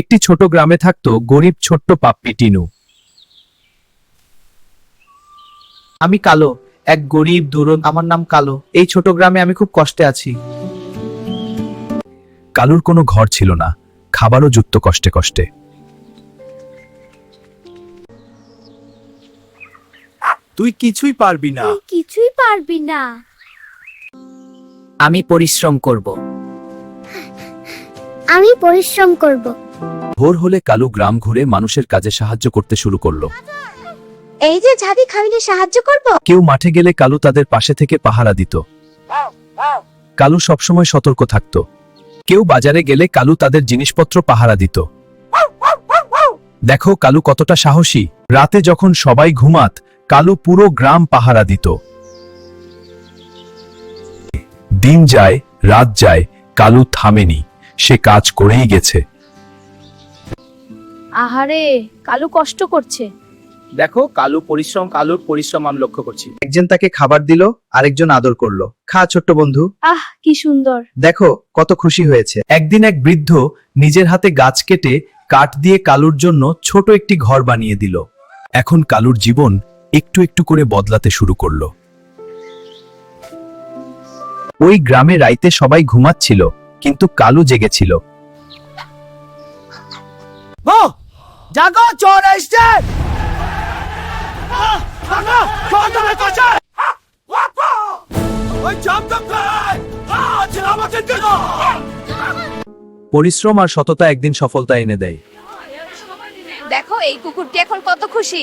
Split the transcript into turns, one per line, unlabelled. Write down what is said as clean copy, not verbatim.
একটি ছোট গ্রামে থাকতো গরিব ছোট্ট পাপ্পি টিনু।
আমি কালো, এক গরিব দুরন্ত। আমার নাম কালো। এই ছোট গ্রামে আমি খুব কষ্টে আছি।
কালুর কোনো ঘর ছিল না, খাবারও জুটত কষ্টে কষ্টে। তুই কিছুই পারবি না।
তুই কিছুই পারবি না।
আমি পরিশ্রম করব।
আমি পরিশ্রম করব।
ভোর হলে কালু গ্রাম ঘুরে মানুষের কাজে সাহায্য করতে শুরু করলো।
এই যে ঝাড়ি খাইলে সাহায্য করব।
কেউ মাঠে গেলে কালু তাদের পাশে থেকে পাহারা দিত। কালু সবসময় সতর্ক থাকত। কেউ বাজারে গেলে কালু তাদের জিনিসপত্র পাহারা দিত। দেখো কালু কতটা সাহসী। রাতে যখন সবাই ঘুমাত, কালু পুরো গ্রাম পাহারা দিত। দিন যায়, রাত যায়, কালু থামেনি। সে কাজ করেই গেছে।
আহারে, কালু কষ্ট করছে।
দেখো কালুর পরিশ্রম আমি লক্ষ্য করছি। একজন তাকে খাবার দিল, আরেকজন আদর করলো। খা ছোট্ট বন্ধু।
আহ, কি সুন্দর।
দেখো কত খুশি হয়েছে।
একদিন এক বৃদ্ধ নিজের হাতে গাছ কেটে কাঠ দিয়ে কালুর জন্য ছোট একটি ঘর বানিয়ে দিল। এখন কালুর জীবন একটু একটু করে বদলাতে শুরু করলো। ওই গ্রামে রাইতে সবাই ঘুমাচ্ছিল, কিন্তু কালু জেগেছিল।
জাগো, চোর এসছে।
পরিশ্রম আর সততা একদিন সফলতা এনে দেয়।
দেখো এই কুকুরটি এখন কত খুশি।